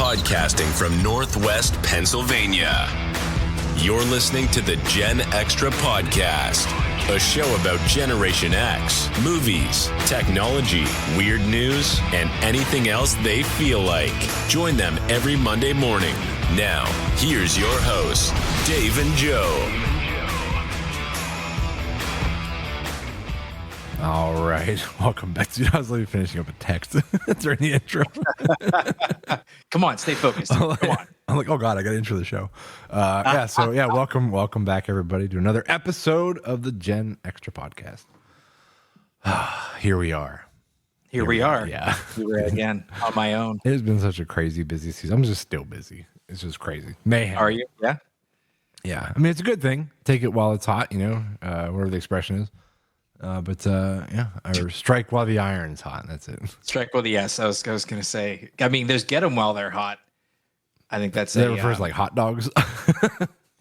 podcasting from Northwest Pennsylvania. You're listening to the Gen Extra Podcast, a show about Generation X, movies, technology, weird news, and anything else they feel like. Join them every Monday morning. Now, here's your hosts, Dave and Joe. All right, welcome back. I was literally finishing up a text during the intro. Come on, stay focused. Come on. I'm like, oh God, I got to intro the show. Welcome back everybody to another episode of the Gen Extra Podcast. Here we are. Here we are. Yeah, we're again on my own. It's been such a crazy, busy season. I'm just still busy. It's just crazy. Mayhem. Are you? Yeah. Yeah. I mean, it's a good thing. Take it while it's hot. You know, whatever the expression is. Or strike while the iron's hot. That's it. Strike while the yes. I was going to say. I mean, there's get them while they're hot. I think that's that refers like hot dogs.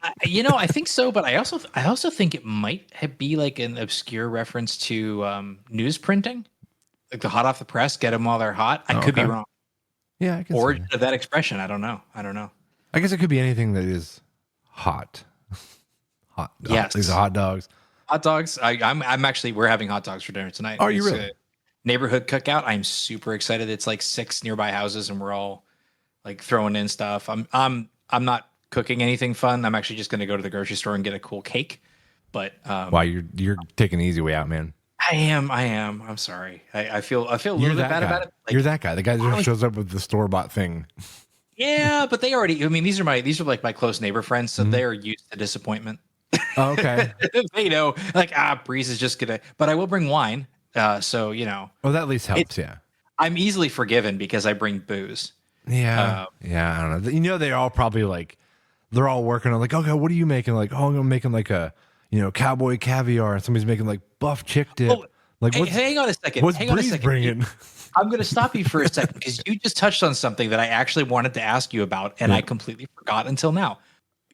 I think so, but I also think it might be like an obscure reference to news printing, like the hot off the press. Get them while they're hot. I could be wrong. Yeah, I can origin of that expression. I don't know. I guess it could be anything that is hot. Hot. Yes. These are hot dogs. Hot dogs. I'm actually, we're having hot dogs for dinner tonight. Are you really? Neighborhood cookout. I'm super excited. It's like 6 nearby houses and we're all like throwing in stuff. I'm not cooking anything fun. I'm actually just going to go to the grocery store and get a cool cake. But wow, you're taking the easy way out, man. I am. I'm sorry. I feel a little bit bad about it. You're that guy. The guy that just shows up with the store-bought thing. Yeah, but they already, I mean, these are like my close neighbor friends, so they're used to disappointment. Oh, okay. They know, like, Breeze is just gonna, but I will bring wine. So, you know. Well, that at least helps, yeah. I'm easily forgiven because I bring booze. Yeah. I don't know. You know, they're all probably like, they're all working on like, okay, what are you making? Like, oh, I'm making like a, cowboy caviar. And somebody's making like buff chick dip. Oh, like, hang on a second. What's Breeze bringing? I'm going to stop you for a second because you just touched on something that I actually wanted to ask you about, and I completely forgot until now.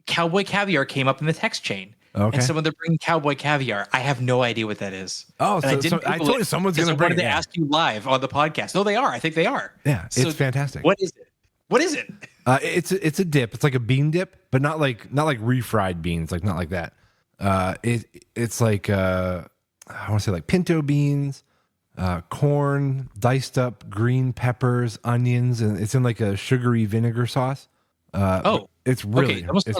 Cowboy caviar came up in the text chain. Okay. And someone they're bringing cowboy caviar. I have no idea what that is. Oh, so I told you someone's going to bring it. I wanted to ask you live on the podcast. No, they are. I think they are. Yeah, it's fantastic. What is it? It's a dip. It's like a bean dip, but not like refried beans. Like not like that. It's like I want to say like pinto beans, corn, diced up green peppers, onions, and it's in like a sugary vinegar sauce. It's really. Okay. It almost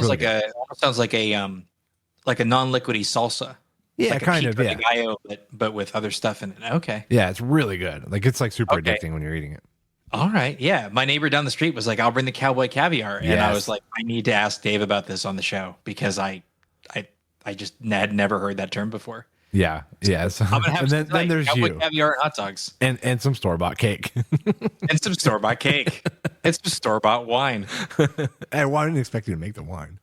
sounds like a non-liquidy salsa. Yeah, like kind of. Yeah, gallo, but with other stuff in it. Okay. Yeah, it's really good. Like it's like super addicting when you're eating it. All right. Yeah, my neighbor down the street was like, "I'll bring the cowboy caviar," and I was like, "I need to ask Dave about this on the show because I just had never heard that term before." Yeah. So I'm gonna have then there's cowboy you caviar and hot dogs and some store-bought cake and some store-bought cake and some store-bought wine. And I didn't expect you to make the wine.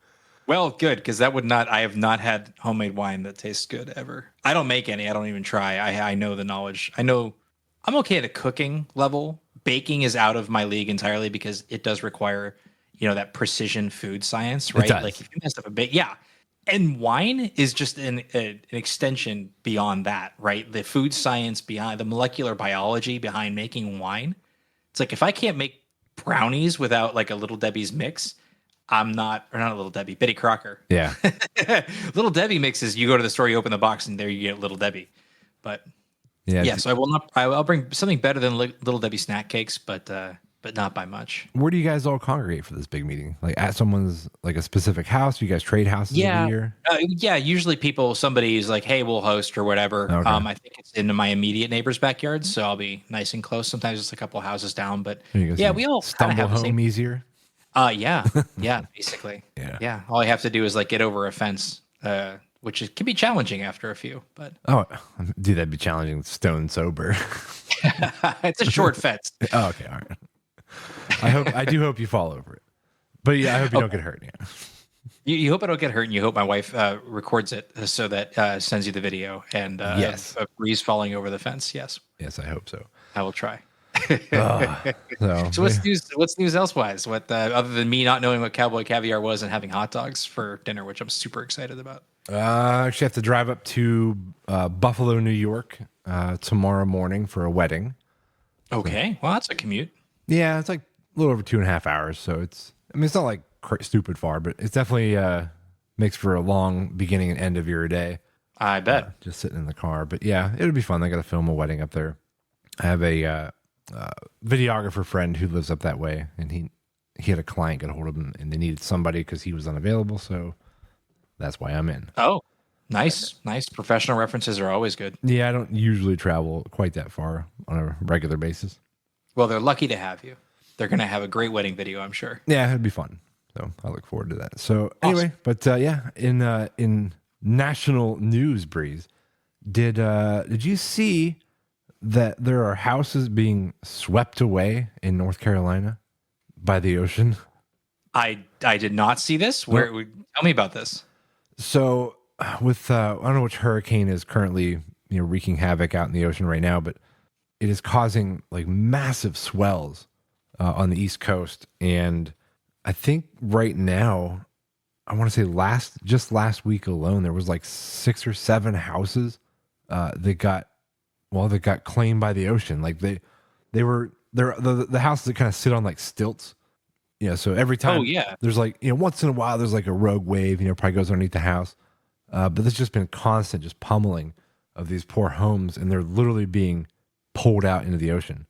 Well, good, because I have not had homemade wine that tastes good ever. I don't make any. I don't even try. I know the knowledge. I know I'm okay at a cooking level. Baking is out of my league entirely because it does require, that precision food science, right? Like if you mess up a bit, yeah. And wine is just an extension beyond that, right? The food science behind the molecular biology behind making wine. It's like if I can't make brownies without like a Little Debbie's mix, I'm not a Little Debbie, Betty Crocker. Yeah. Little Debbie mixes, you go to the store, you open the box, and there you get Little Debbie. But so I'll bring something better than Little Debbie snack cakes, but not by much. Where do you guys all congregate for this big meeting? Like at someone's, like a specific house? You guys trade houses every year? Usually somebody's like, hey, we'll host or whatever. Okay. I think it's in my immediate neighbor's backyard, so I'll be nice and close. Sometimes it's a couple houses down, but we all stumble home easier. Basically. Yeah. All I have to do is like get over a fence, which can be challenging after a few. But dude, that'd be challenging. Stone sober. It's a short fence. Oh, okay, all right. I do hope you fall over it, but I hope you don't get hurt. Yeah. You hope I don't get hurt, and you hope my wife records it so that sends you the video and of Breeze falling over the fence. Yes, I hope so. I will try. So what's news? What's news elsewise? What other than me not knowing what cowboy caviar was and having hot dogs for dinner, which I'm super excited about. I actually have to drive up to Buffalo, New York tomorrow morning for a wedding. Okay, well that's a commute. Yeah, it's like little over 2.5 hours. So it's not like stupid far, but it's definitely makes for a long beginning and end of your day. I bet. Just sitting in the car. But yeah, it would be fun. I got to film a wedding up there. I have a videographer friend who lives up that way, and he had a client get a hold of him, and they needed somebody because he was unavailable. So that's why I'm in. Oh, nice. Professional references are always good. Yeah, I don't usually travel quite that far on a regular basis. Well, they're lucky to have you. They're going to have a great wedding video, I'm sure. Yeah, it'd be fun. So I look forward to that. So anyway, but yeah, in national news, Breeze, did you see that there are houses being swept away in North Carolina by the ocean? I did not see this. Tell me about this. So with I don't know which hurricane is currently wreaking havoc out in the ocean right now, but it is causing like massive swells on the East Coast, and I think right now, I want to say last week alone, there was like 6 or 7 houses that got claimed by the ocean. Like the houses that kind of sit on like stilts. So every time there's like, once in a while there's like a rogue wave, probably goes underneath the house. But there's just been constant just pummeling of these poor homes, and they're literally being pulled out into the ocean.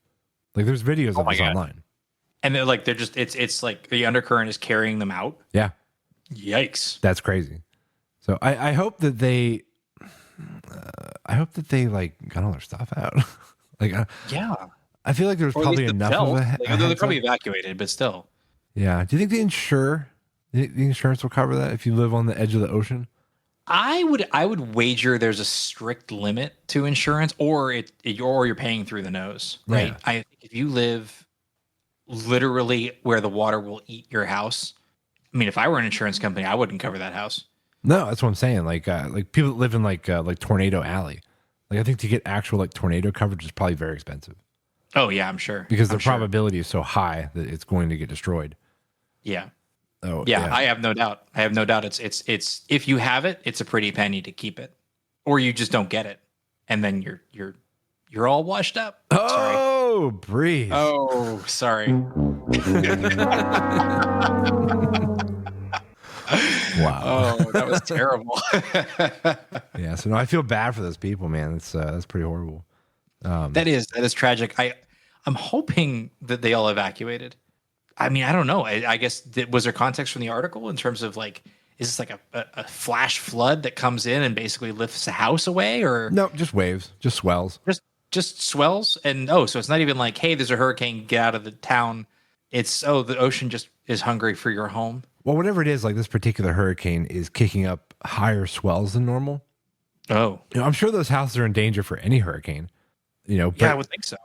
Like there's videos of this online. And they're just it's like the undercurrent is carrying them out. Yeah. Yikes. That's crazy. So I hope that they like got all their stuff out. Yeah. I feel like there's probably enough of they're probably evacuated, but still. Yeah. Do you think the insurance will cover that if you live on the edge of the ocean? I would wager there's a strict limit to insurance, or you're paying through the nose, right? Yeah. I think if you live literally where the water will eat your house, I mean, if I were an insurance company, I wouldn't cover that house. No, that's what I'm saying. Like people that live in like Tornado Alley, like I think to get actual like tornado coverage is probably very expensive. Oh yeah, I'm sure. Because the probability is so high that it's going to get destroyed. Yeah. Oh yeah, I have no doubt. It's if you have it, it's a pretty penny to keep it, or you just don't get it, and then you're all washed up. Oh, Breeze. Oh, sorry. Wow. Oh, that was terrible. Yeah. So no, I feel bad for those people, man. That's pretty horrible. That is tragic. I'm hoping that they all evacuated. I mean, I don't know. I guess was there context from the article in terms of like, is this like a flash flood that comes in and basically lifts a house away, or no, just waves, just swells, just swells, and so it's not even like, hey, there's a hurricane, get out of the town. It's the ocean just is hungry for your home. Well, whatever it is, like this particular hurricane is kicking up higher swells than normal. Oh, I'm sure those houses are in danger for any hurricane. But, yeah, I would think so.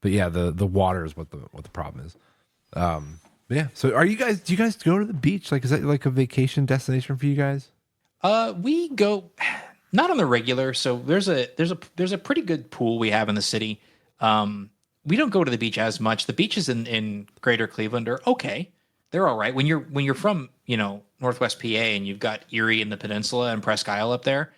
But yeah, the water is what the problem is. Yeah. So do you guys go to the beach? Like, is that like a vacation destination for you guys? We go not on the regular. So there's a pretty good pool we have in the city. We don't go to the beach as much. The beaches in Greater Cleveland are okay. They're all right. When you're from, Northwest PA and you've got Erie and the Peninsula and Presque Isle up there,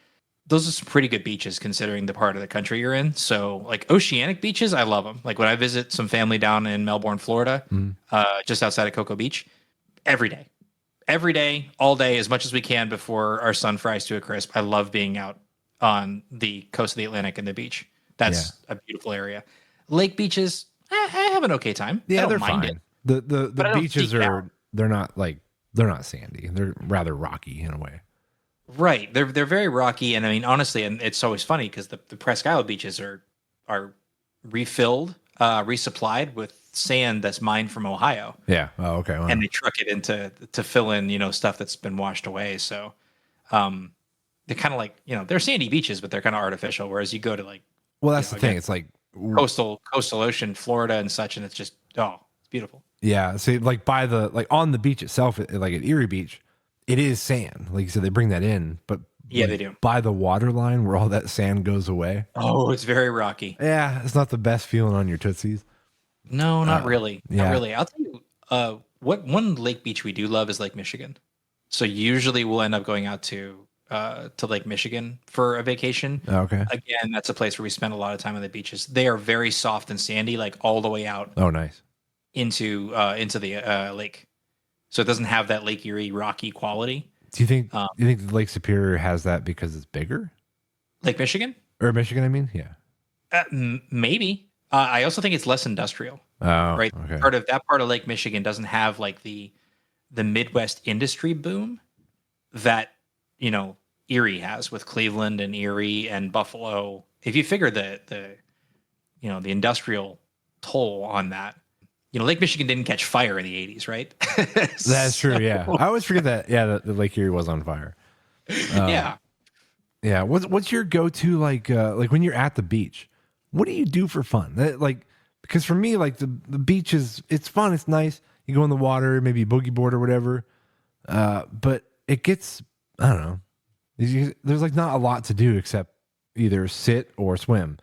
those are some pretty good beaches considering the part of the country you're in. So like oceanic beaches, I love them. Like when I visit some family down in Melbourne, Florida, just outside of Cocoa Beach, every day, all day, as much as we can before our sun fries to a crisp. I love being out on the coast of the Atlantic and the beach. That's a beautiful area. Lake beaches, I have an okay time. Yeah, I don't they're mind fine. it. The beaches they're not sandy. They're rather rocky in a way. Right. They're very rocky. And I mean, honestly, and it's always funny because the Presque Isle beaches are refilled, resupplied with sand that's mined from Ohio. Yeah. Oh, okay. Wow. And they truck it to fill in, stuff that's been washed away. So they're kind of like, they're sandy beaches, but they're kind of artificial. Whereas you go to like, well, that's the thing. It's like coastal ocean, Florida and such. And it's just, it's beautiful. Yeah. So like on the beach itself, like at Erie Beach, it is sand. Like you said, they bring that in, but yeah, they do. By the water line where all that sand goes away. Oh, it's very rocky. Yeah, it's not the best feeling on your tootsies. No, not really. Yeah. Not really. I'll tell you, what one lake beach we do love is Lake Michigan. So usually we'll end up going out to Lake Michigan for a vacation. Okay. Again, that's a place where we spend a lot of time on the beaches. They are very soft and sandy, like all the way out. Oh, nice. into the lake, so it doesn't have that Lake Erie rocky quality. Do you think Lake Superior has that because it's bigger? Lake Michigan Or Michigan, I mean, yeah. Maybe. I also think it's less industrial. Oh, right. okay. That part of Lake Michigan doesn't have like the Midwest industry boom that Erie has with Cleveland and Erie and Buffalo. If you figure the industrial toll on that, Lake Michigan didn't catch fire in the 80s, right? That's true. Yeah, I always forget that. Yeah, the Lake Erie was on fire. Yeah. Yeah. What's your go-to like when you're at the beach? What do you do for fun? Because for me, like the beach it's fun, it's nice. You go in the water, maybe boogie board or whatever. But it gets, I don't know. There's like not a lot to do except either sit or swim.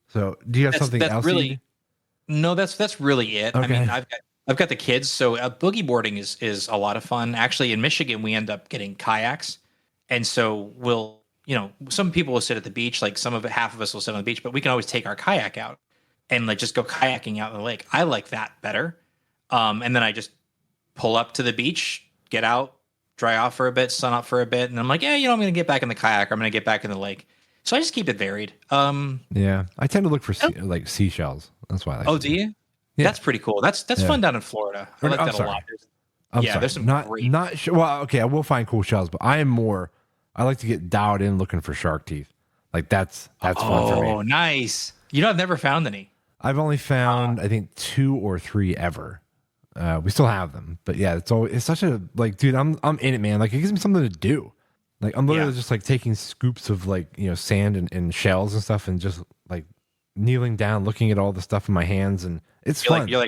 So do you have something else? Really, no, that's really it. Okay. I mean, I've got the kids, so boogie boarding is a lot of fun. Actually, in Michigan, we end up getting kayaks, and so we'll, some people will sit at the beach, like half of us will sit on the beach, but we can always take our kayak out and like just go kayaking out in the lake. I like that better. And then I just pull up to the beach, get out, dry off for a bit, sun up for a bit, and I'm like, yeah, I'm going to get back in the kayak, or I'm going to get back in the lake. So I just keep it varied. Yeah, I tend to look for like seashells. That's why I like. Oh, do you? Yeah. That's pretty cool. That's fun down in Florida. I like that a lot. There's some great. Not sure. Well, okay, I will find cool shells, but I like to get dialed in looking for shark teeth. Like that's fun for me. Oh, nice. I've never found any. I've only found I think 2 or 3 ever. We still have them, but yeah, it's such a like, dude, I'm in it, man. Like it gives me something to do. Like I'm literally just like taking scoops of like sand and shells and stuff, and just like kneeling down, looking at all the stuff in my hands, and it's fun. You're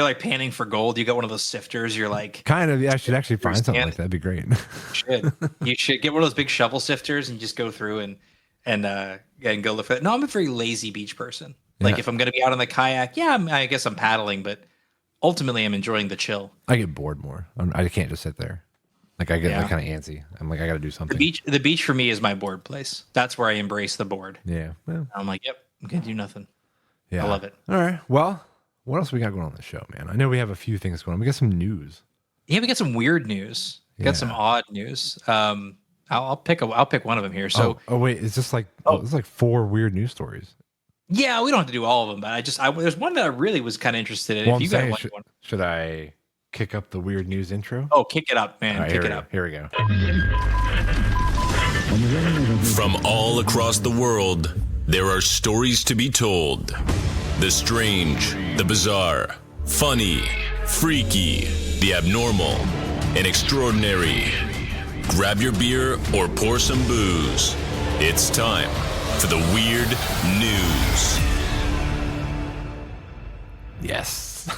like panning for gold. You got one of those sifters. You're like kind of. Yeah, I should actually find something like that. That'd be great. You should get one of those big shovel sifters and just go through and go look for it. No, I'm a very lazy beach person. Like if I'm gonna be out on the kayak, I guess I'm paddling, but ultimately I'm enjoying the chill. I get bored more. I can't just sit there. Like I get like kind of antsy. I'm like I got to do something. The beach for me is my board place. That's where I embrace the board. Yeah. Well, I'm like, yep, I'm gonna do nothing. Yeah, I love it. All right. Well, what else we got going on the show, man? I know we have a few things going on. We got some news. Yeah, we got some weird news. We got some odd news. I'll pick one of them here. So, wait, it's just like it's like 4 weird news stories. Yeah, we don't have to do all of them, but there's one that I really was kind of interested in. Well, if you got one, should I kick up the weird news intro? Oh, kick it up, man! Right, kick it up. Here we go. From all across the world, there are stories to be told. The strange, the bizarre, funny, freaky, the abnormal, and extraordinary. Grab your beer or pour some booze. It's time for the Weird News. Yes.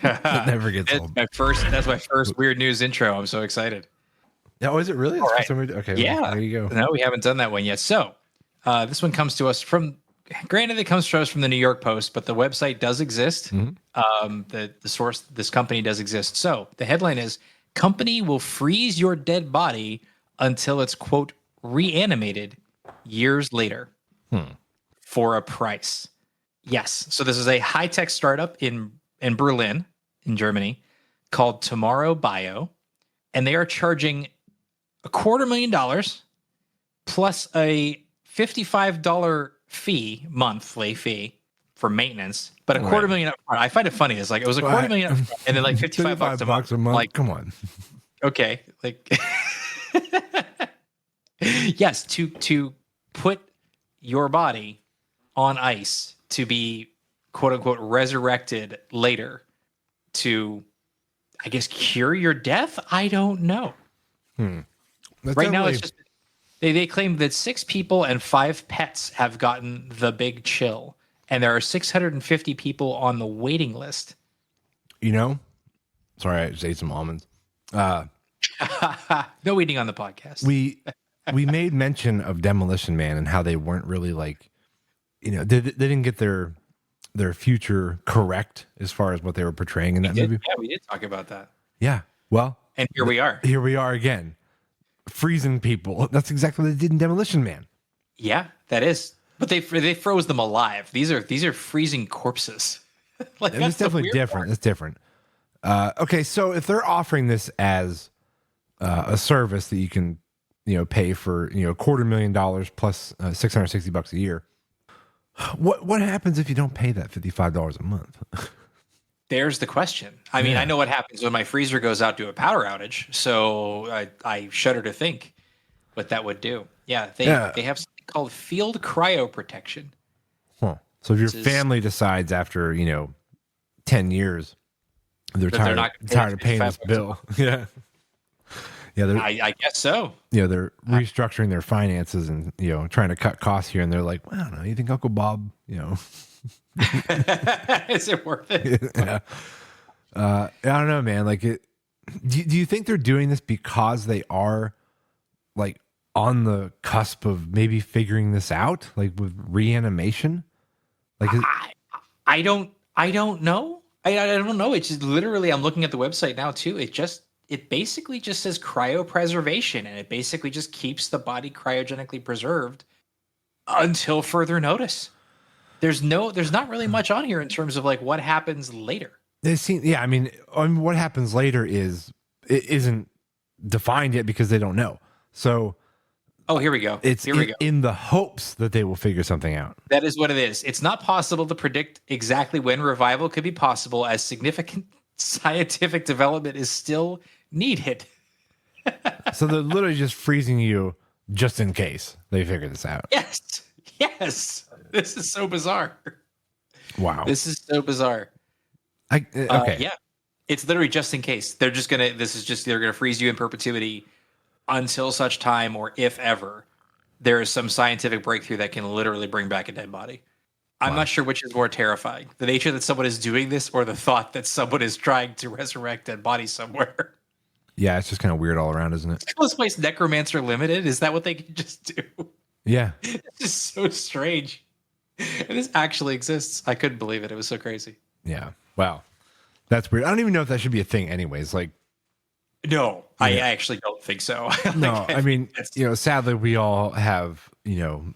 That never gets old. That's my first Weird News intro. I'm so excited. Oh, is it really? All right. Okay. Yeah. Well, there you go. No, we haven't done that one yet. So this one comes to us granted, it comes to us from the New York Post, but the website does exist. Mm-hmm. The source, this company does exist. So the headline is, company will freeze your dead body until it's, quote, reanimated years later for a price. Yes. So this is a high-tech startup in Berlin, in Germany, called Tomorrow Bio, and they are charging $250,000 plus a $55 monthly fee for maintenance, but $250,000 up front. I find it funny. It's like it was $250,000 up front, and then like $55 a month. Like, come on. Okay, like yes, to put your body on ice to be quote unquote resurrected later to, I guess, cure your death. I don't know. Right now, it's just they claim that 6 people and 5 pets have gotten the big chill, and there are 650 people on the waiting list. Sorry, I just ate some almonds. No eating on the podcast. We made mention of Demolition Man and how they weren't really like, they didn't get their future correct as far as what they were portraying in that movie. Yeah, we did talk about that. Yeah. Well, and here we are. Here we are again. Freezing people. That's exactly what they did in Demolition Man. Yeah, that is. But they froze them alive. These are freezing corpses. Like And it's definitely different. It's different. Okay, so if they're offering this as a service that you can, pay for, $250,000 plus $660 a year, what happens if you don't pay that $55 a month? There's the question. I mean, I know what happens when my freezer goes out to a power outage, so I shudder to think what that would do. Yeah, they have something called field cryo protection. Huh. So if your family decides after 10 years they're tired of paying this bill, yeah, I guess so. They're restructuring their finances and trying to cut costs here, and they're like, well, I don't know. You think Uncle Bob, Is it worth it? Yeah. I don't know, man. Like, do you think they're doing this because they are like on the cusp of maybe figuring this out, like with reanimation? Like, I don't know. I don't know. It's just literally, I'm looking at the website now too. It basically just says cryopreservation, and it basically just keeps the body cryogenically preserved until further notice. There's not really much on here in terms of like what happens later. I mean, what happens later isn't defined yet because they don't know. So, here we go. Here we go. In the hopes that they will figure something out. That is what it is. It's not possible to predict exactly when revival could be possible, as significant scientific development is still needed. So they're literally just freezing you just in case they figure this out. Yes. This is so bizarre. Wow. This is so bizarre. Okay. Yeah. It's literally just in case. They're gonna freeze you in perpetuity until such time, or if ever there is some scientific breakthrough that can literally bring back a dead body. I'm not sure which is more terrifying, the nature that someone is doing this or the thought that someone is trying to resurrect dead bodies somewhere. Yeah, it's just kind of weird all around, isn't it? Let's place Necromancer Limited. Is that what they can just do? Yeah. It's just so strange. And this actually exists. I couldn't believe it. It was so crazy. Yeah. Wow. That's weird. I don't even know if that should be a thing anyways. Like, no, I actually don't think so. No, I mean, sadly we all have,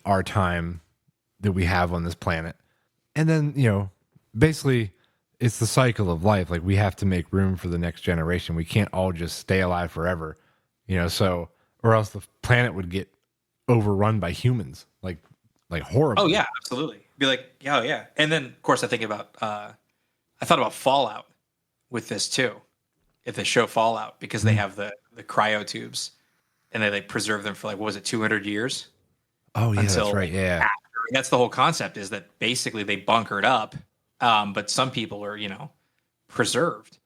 our time that we have on this planet. And then, basically it's the cycle of life. Like, we have to make room for the next generation. We can't all just stay alive forever, so, or else the planet would get overrun by humans, like horrible. Oh yeah, absolutely. Be like, oh yeah. And then of course I thought about Fallout with this too. If the show Fallout, because they have the cryo tubes and they preserve them for 200 years. Oh yeah, that's right. Yeah. After. That's the whole concept, is that basically they bunkered up, but some people are, preserved.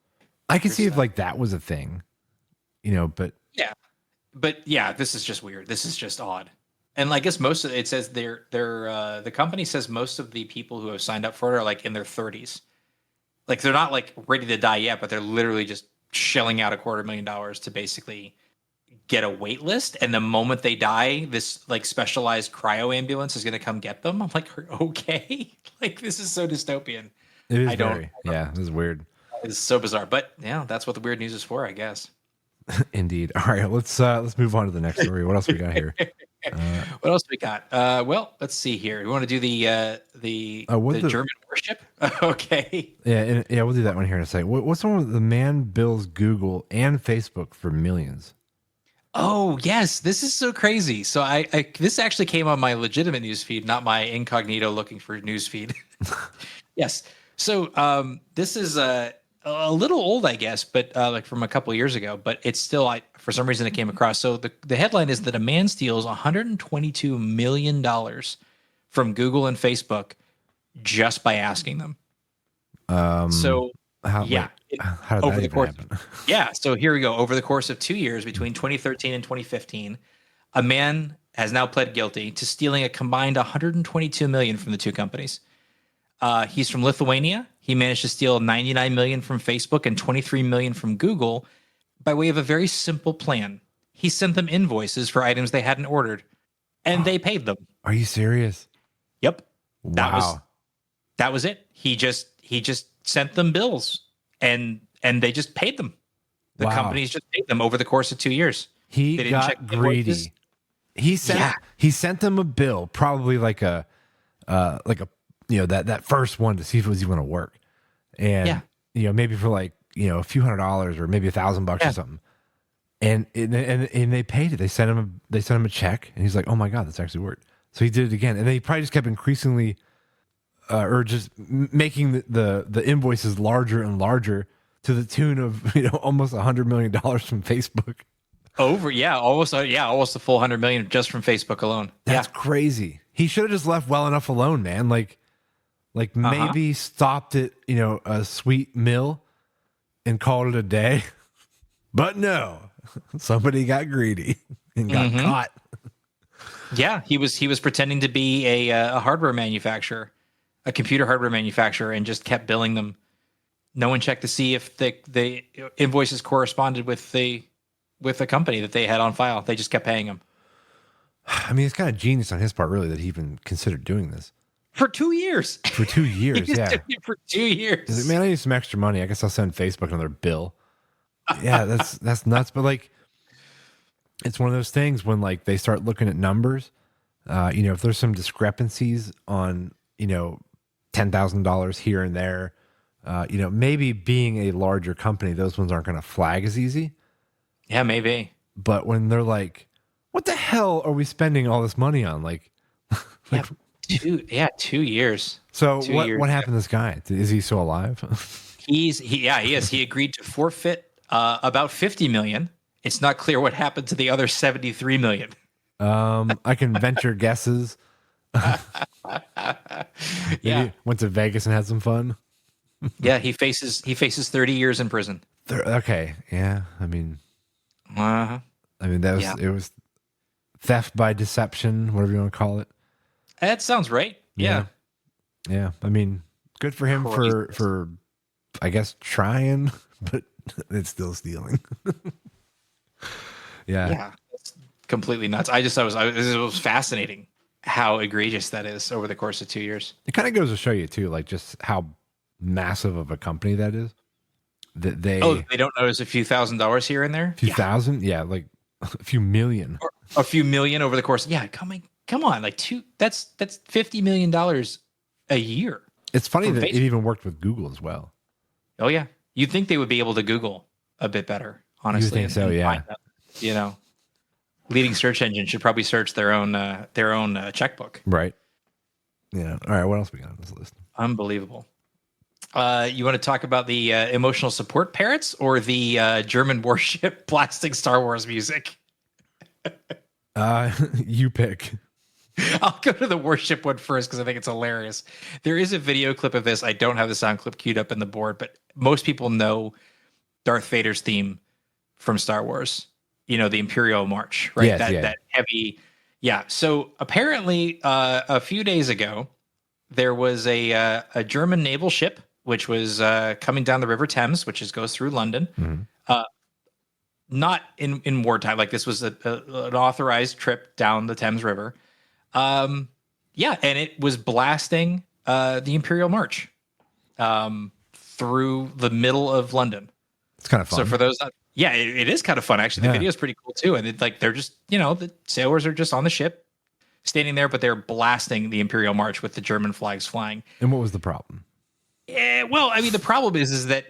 I can see if that was a thing, but yeah, this is just weird. This is just odd. And I guess most of it says the company says most of the people who have signed up for it are in their 30s. Like, they're not ready to die yet, but they're literally just shelling out $250,000 to basically get a wait list. And the moment they die, this specialized cryo ambulance is going to come get them. I'm like, okay, this is so dystopian. It is this is weird. It's so bizarre, but yeah, that's what the weird news is for, I guess. Indeed. All right, let's move on to the next story. What else we got here? What else we got? Well, let's see here. We want to do the German worship. Okay. Yeah, we'll do that one here in a second. What's one with the man bills Google and Facebook for millions? Oh yes, this is so crazy. So I this actually came on my legitimate news feed, not my incognito looking for news feed. Yes. So this is a little old, I guess, but from a couple of years ago. But it's still, for some reason, it came across. So the headline is that a man steals $122 million from Google and Facebook just by asking them. How did that even happen? Yeah. So here we go. Over the course of 2 years, between 2013 and 2015, a man has now pled guilty to stealing a combined $122 million from the two companies. He's from Lithuania. He managed to steal $99 million from Facebook and $23 million from Google by way of a very simple plan. He sent them invoices for items they hadn't ordered, and they paid them. Are you serious? Yep. Wow. That was it. He just sent them bills, and they just paid them. The companies just paid them over the course of 2 years. He got greedy. He sent them a bill, probably that first one, to see if it was even going to work. and Yeah. maybe for like a few $100s or maybe $1,000 or something. And they paid it. They sent him a check, and he's like, "Oh my god, this actually worked." So he did it again, and then he probably just kept increasingly, or just making the invoices larger and larger to the tune of almost $100 million from Facebook. Almost the full 100 million just from Facebook alone. That's crazy. He should have just left well enough alone, man. Like maybe stopped at a sweet mill and called it a day. But no, somebody got greedy and got caught. Yeah, he was pretending to be a hardware manufacturer, a computer hardware manufacturer, and just kept billing them. No one checked to see if the invoices corresponded with the company that they had on file. They just kept paying him. I mean, it's kind of genius on his part, really, that he even considered doing this. For 2 years. For 2 years, yeah. For 2 years. He's like, man, I need some extra money. I guess I'll send Facebook another bill. Yeah, that's nuts. But like, it's one of those things when like they start looking at numbers. If there's some discrepancies on $10,000 here and there, maybe being a larger company, those ones aren't going to flag as easy. Yeah, maybe. But when they're like, what the hell are we spending all this money on? Like 2 years. So what happened to this guy? Is he still alive? He is. He agreed to forfeit about 50 million. It's not clear what happened to the other 73 million. I can venture guesses. Maybe went to Vegas and had some fun. Yeah, he faces 30 years in prison. Okay, yeah. I mean, Uh-huh. it was theft by deception, whatever you want to call it. That sounds right. Yeah. Yeah. I mean, good for him for I guess trying, but it's still stealing. Yeah. Yeah. That's completely nuts. It was fascinating how egregious that is over the course of 2 years. It kind of goes to show you too, like just how massive of a company that is. That they don't notice a few $1,000s here and there. A few thousand, yeah, like a few million, or a few million over the course. Yeah, come on, like that's $50 million a year. It's funny that it even worked with Google as well. Oh yeah, you'd think they would be able to Google a bit better, honestly. You think so? Yeah. Leading search engine should probably search their own checkbook. Right. Yeah. All right. What else we got on this list? Unbelievable. You want to talk about the emotional support parrots or the German warship blasting Star Wars music? You pick. I'll go to the warship one first because I think it's hilarious. There is a video clip of this. I don't have the sound clip queued up in the board, but most people know Darth Vader's theme from Star Wars. The Imperial March, right? Yes, that heavy. Yeah. So apparently, a few days ago, there was a German naval ship which was coming down the River Thames, which goes through London. Mm-hmm. Not in wartime. Like this was an authorized trip down the Thames River. And it was blasting the Imperial March through the middle of London. It's kind of fun. So for those, it is kind of fun actually. The video is pretty cool too, and they're just the sailors are just on the ship, standing there, but they're blasting the Imperial March with the German flags flying. And what was the problem? Well, I mean, the problem is that,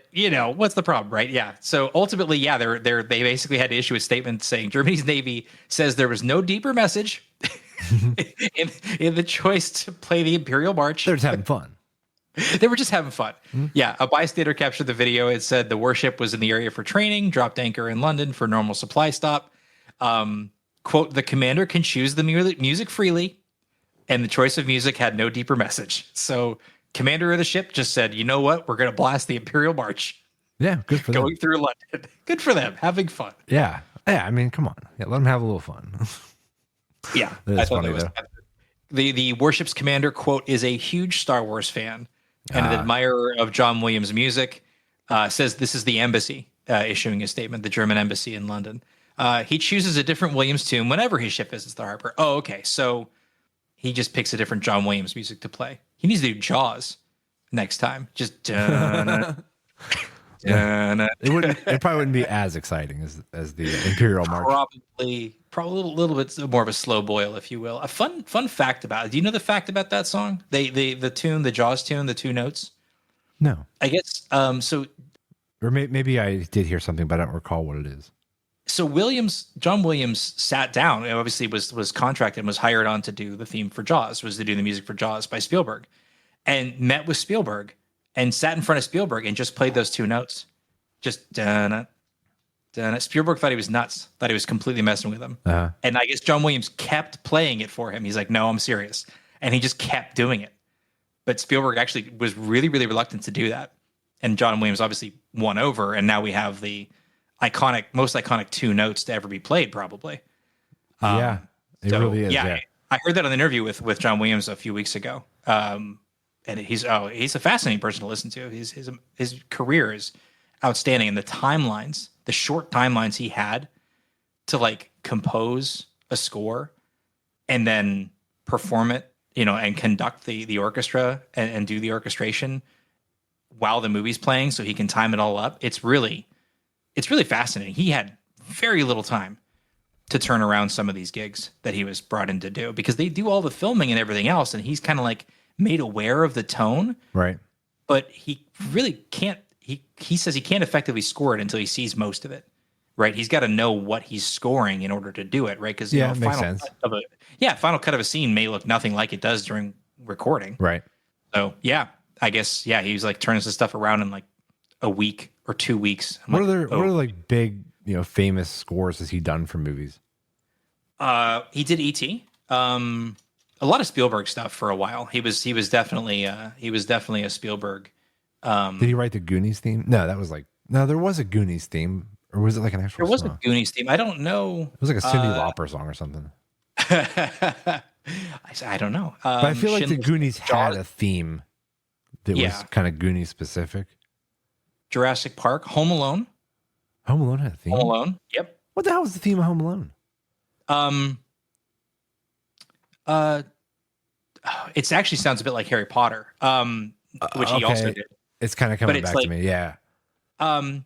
what's the problem, right? Yeah. So ultimately, they basically had to issue a statement saying Germany's Navy says there was no deeper message in the choice to play the Imperial March. They're just having fun. They were just having fun. Mm-hmm. Yeah. A bystander captured the video. It said the warship was in the area for training, dropped anchor in London for normal supply stop. Quote, the commander can choose the music freely, and the choice of music had no deeper message. So commander of the ship just said, you know what? We're going to blast the Imperial March. Yeah, good for them. Going through London. Good for them. Having fun. Yeah. Yeah, I mean, come on. Yeah, let them have a little fun. Yeah. That's funny, though. The warship's commander, quote, is a huge Star Wars fan and an admirer of John Williams' music. Says this is the embassy issuing a statement, the German embassy in London. He chooses a different Williams tune whenever his ship visits the harbor. Oh, okay. So he just picks a different John Williams music to play. He needs to do Jaws next time. Just it probably wouldn't be as exciting as the Imperial March. Probably a little bit more of a slow boil, if you will. A fun fact about it. Do you know the fact about that song? The tune, the Jaws tune, the two notes. No. I guess so. Or maybe I did hear something, but I don't recall what it is. So John Williams sat down and obviously was contracted and was hired on to do the theme for Jaws, was to do the music for Jaws by Spielberg, and met with Spielberg and sat in front of Spielberg and just played those two notes. Just dun it, dun it. Spielberg thought he was nuts, thought he was completely messing with him. Uh-huh. And I guess John Williams kept playing it for him. He's like, no, I'm serious. And he just kept doing it. But Spielberg actually was really, really reluctant to do that. And John Williams obviously won over. And now we have the most iconic two notes to ever be played, probably. Yeah, it really is. Yeah. I heard that on the interview with John Williams a few weeks ago. And he's a fascinating person to listen to. His career is outstanding, and the short timelines he had to like compose a score and then perform it, and conduct the orchestra and do the orchestration while the movie's playing, so he can time it all up. It's really fascinating. He had very little time to turn around some of these gigs that he was brought in to do, because they do all the filming and everything else, and he's kind of like made aware of the tone, right? But he really can't. He says he can't effectively score it until he sees most of it, right? He's got to know what he's scoring in order to do it, right? Because it makes sense. Final cut of a scene may look nothing like it does during recording, right? So I guess he was like turning some stuff around in like a week or 2 weeks. What are like big, famous scores has he done for movies? He did E.T. A lot of Spielberg stuff for a while. He was definitely a Spielberg. Did he write the Goonies theme? No, there was a Goonies theme, or was it like an actual? There was a Goonies theme. I don't know. It was like a Cyndi Lauper song or something. I don't know. But I feel like the Goonies had a theme that was kind of Goonies specific. Jurassic Park, Home Alone. Home Alone had a theme. Home Alone. Yep. What the hell was the theme of Home Alone? It actually sounds a bit like Harry Potter, which he also did. It's kind of coming back to me. Yeah. I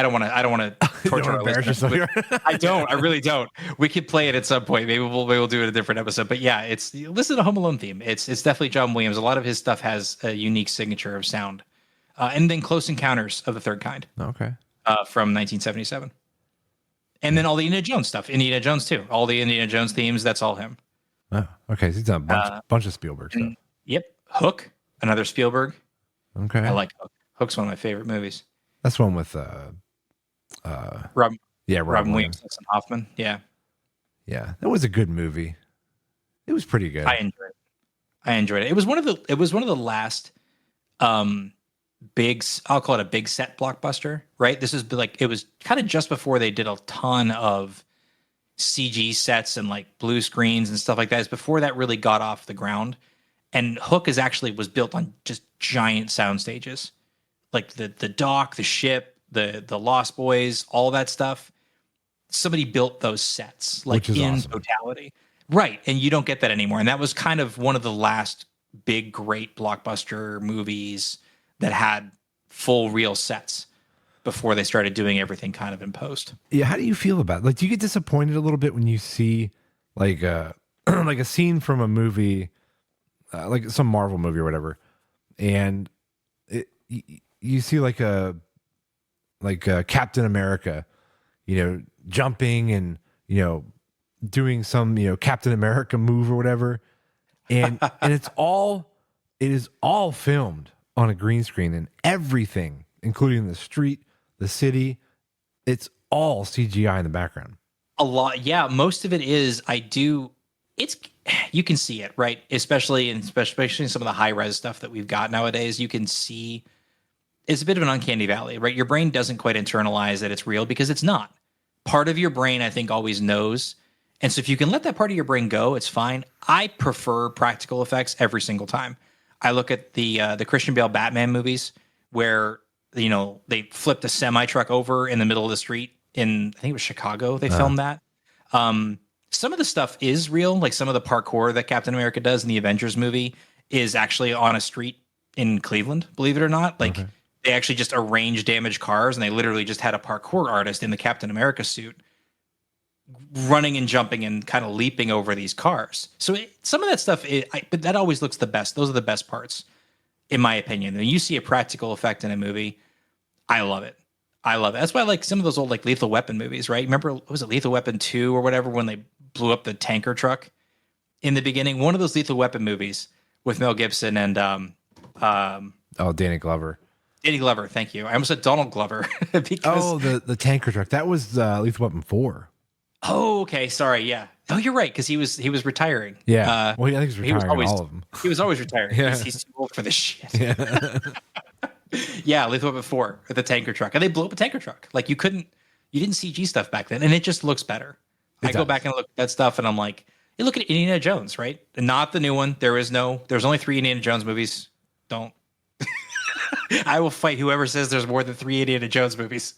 don't want to torture our listeners. I really don't. We could play it at some point. Maybe we'll do it a different episode. But yeah, listen to Home Alone theme. It's definitely John Williams. A lot of his stuff has a unique signature of sound. And then Close Encounters of the Third Kind. Okay. From 1977. And then all the Indiana Jones stuff. Indiana Jones too. All the Indiana Jones themes. That's all him. Oh, okay. So he's done a bunch of Spielberg stuff. Yep. Hook, another Spielberg. Okay. I like Hook. Hook's one of my favorite movies. That's one with Robin Williams and Hoffman. Yeah. Yeah. That was a good movie. It was pretty good. I enjoyed it. It was one of the last I'll call it a big set blockbuster, right? This is like, it was kind of just before they did a ton of CG sets and like blue screens and stuff like that. It's before that really got off the ground. And Hook was built on just giant sound stages, like the dock, the ship, the Lost Boys, all that stuff. Somebody built those sets like in awesome. Totality. Right. And you don't get that anymore. And that was kind of one of the last big, great blockbuster movies that had full real sets before they started doing everything kind of in post. Yeah. How do you feel about it? Like, do you get disappointed a little bit when you see like like a scene from a movie, like some Marvel movie or whatever, and you see like a Captain America, jumping and, doing some, Captain America move or whatever. And it is all filmed on a green screen, and everything, including the street, the city, it's all CGI in the background. A lot. Yeah. Most of it is, you can see it, right? Especially in some of the high res stuff that we've got nowadays, you can see it's a bit of an uncanny valley, right? Your brain doesn't quite internalize that it's real because it's not. Part of your brain, I think, always knows. And so if you can let that part of your brain go, it's fine. I prefer practical effects every single time. I look at the Christian Bale Batman movies where, they flipped a semi truck over in the middle of the street in, I think it was Chicago. They filmed that. Some of the stuff is real. Like some of the parkour that Captain America does in the Avengers movie is actually on a street in Cleveland, believe it or not. Like they actually just arranged damaged cars, and they literally just had a parkour artist in the Captain America suit running and jumping and kind of leaping over these cars. So some of that stuff, but that always looks the best. Those are the best parts. in my opinion. When you see a practical effect in a movie, I love it. I love it. That's why I like some of those old like Lethal Weapon movies, right? Remember, was it Lethal Weapon 2 or whatever when they blew up the tanker truck in the beginning? One of those Lethal Weapon movies with Mel Gibson and Danny Glover. Danny Glover, thank you. I almost said Donald Glover because the tanker truck. That was Lethal Weapon 4. Oh, okay. Sorry. Yeah. Oh, you're right. Because he was retiring. Yeah. Well, I think he's retiring was always, all of them. He was always retiring. Yeah. He's too old for this shit. Yeah. Yeah. Lethal Weapon 4 with the tanker truck, and they blew up a tanker truck. Like you didn't CG stuff back then, and it just looks better. I go back and look at that stuff, and I'm like, you look at Indiana Jones, right? Not the new one. There's only 3 Indiana Jones movies. Don't. I will fight whoever says there's more than 3 Indiana Jones movies.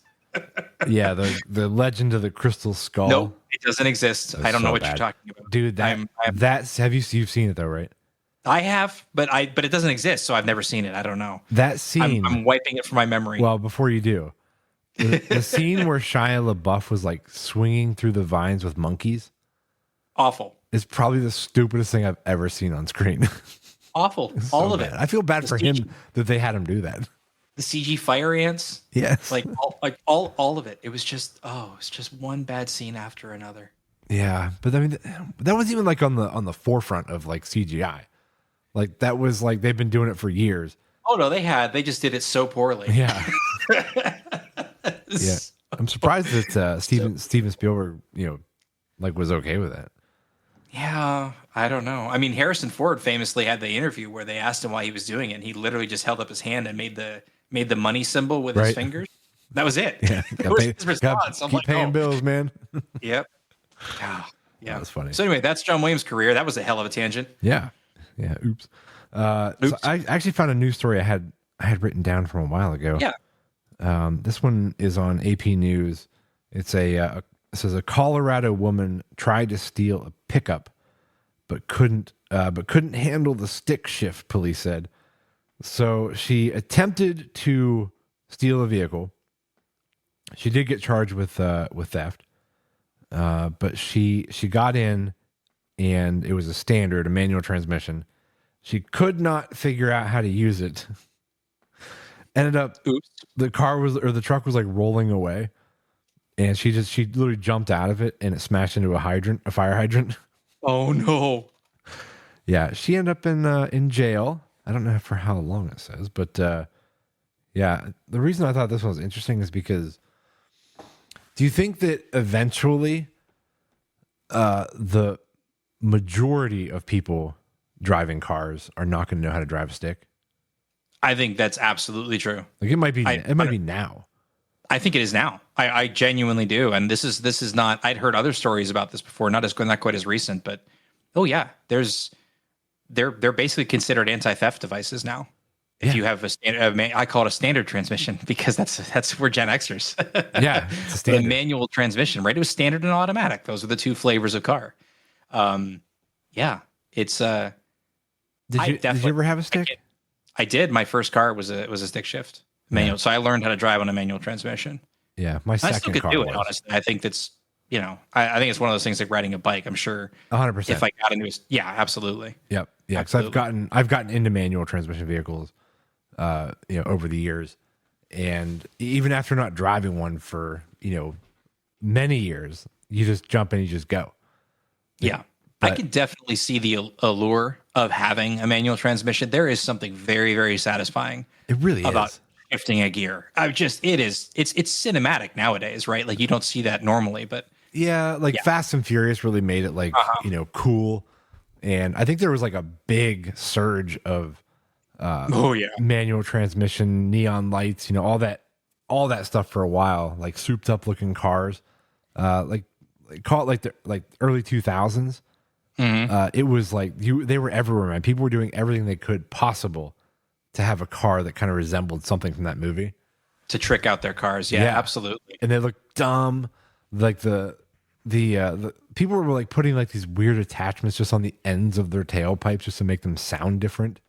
Yeah, the Legend of the Crystal Skull. Nope, it doesn't exist. I don't know what you're talking about, dude. You've seen it though, right? I have, but it doesn't exist, so I've never seen it. I don't know. That scene. I'm wiping it from my memory. Well, before you do, the scene where Shia LaBeouf was like swinging through the vines with monkeys. Awful. Is probably the stupidest thing I've ever seen on screen. Awful. All of it. I feel bad for him that they had him do that. The CG fire ants. Yes. All of it. It was just one bad scene after another. Yeah, but I mean that was even like on the forefront of like CGI. Like that was like they've been doing it for years. Oh no, they just did it so poorly. Yeah. Yeah. I'm surprised that Steven Spielberg, like was okay with that. Yeah, I don't know. I mean, Harrison Ford famously had the interview where they asked him why he was doing it, and he literally just held up his hand and made the money symbol with his fingers. That was it. Yeah, that was his response. Keep paying bills, man. Yep. Yeah. That's funny. So anyway, that's John Williams' career. That was a hell of a tangent. Yeah. Oops. So I actually found a news story I had written down from a while ago. Yeah. This one is on AP News. It says a Colorado woman tried to steal a pickup, but couldn't handle the stick shift. Police said. So she attempted to steal a vehicle. She did get charged with theft, but she got in, and it was a manual transmission. She could not figure out how to use it. Ended up, the truck was like rolling away, and she literally jumped out of it, and it smashed into a fire hydrant. Oh no! Yeah, she ended up in jail. I don't know for how long it says, but yeah, the reason I thought this one was interesting is because do you think that eventually the majority of people driving cars are not going to know how to drive a stick? I think that's absolutely true. Like it might be now. I think it is now. I genuinely do. And this is not, I'd heard other stories about this before, not quite as recent, but oh yeah, they're basically considered anti-theft devices now. If you have a standard, I call it a standard transmission because that's we're Gen Xers. Yeah, it's a standard. The manual transmission, right? It was standard and automatic. Those are the two flavors of car. Yeah, it's. Did you ever have a stick? I did. My first car was a stick shift manual, so I learned how to drive on a manual transmission. Yeah, my second I still could car do it. was. Honestly, I think that's I think it's one of those things like riding a bike. I'm sure 100%. If I got into it, yeah, absolutely. Yep. Yeah, because I've gotten into manual transmission vehicles, over the years, and even after not driving one for many years, you just jump in, you just go. Yeah, I could definitely see the allure of having a manual transmission. There is something very, very satisfying. It really about is. Shifting a gear. It's cinematic nowadays, right? Like you don't see that normally, but Fast and Furious really made it cool. And I think there was like a big surge of manual transmission, neon lights, all that stuff for a while, like souped up looking cars, call it like the early 2000s. Mm-hmm. It was like they were everywhere, man. People were doing everything they could possible to have a car that kind of resembled something from that movie. To trick out their cars. Yeah, absolutely. And they looked dumb. Like the people were like putting like these weird attachments just on the ends of their tailpipes just to make them sound different.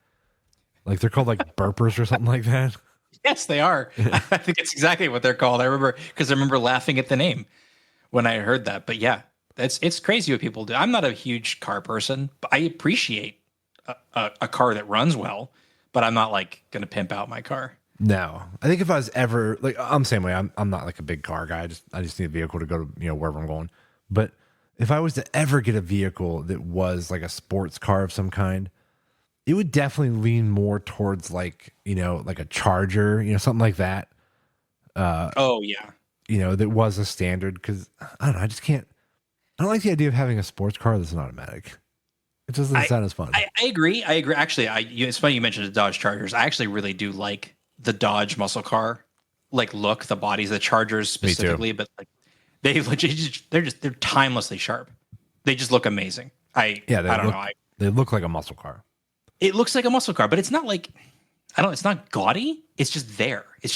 Like they're called like burpers or something like that. Yes, they are. I think it's exactly what they're called. I remember laughing at the name when I heard that. But yeah, it's crazy what people do. I'm not a huge car person, but I appreciate a car that runs well. but I'm not like gonna pimp out my car. No, I think if I was ever like, I'm the same way. I'm not like a big car guy. I just need a vehicle to go to wherever I'm going. But if I was to ever get a vehicle that was like a sports car of some kind, it would definitely lean more towards like like a Charger, something like that. Oh yeah. That was a standard because I don't know. I just can't. I don't like the idea of having a sports car that's an automatic. It just doesn't sound as fun. I agree. Actually, it's funny you mentioned the Dodge Chargers. I actually really do like the Dodge muscle car, like look, the bodies, the Chargers specifically, but like they're timelessly sharp. They just look amazing. I don't know. They look like a muscle car. It looks like a muscle car, but it's not like it's not gaudy. It's just there. It's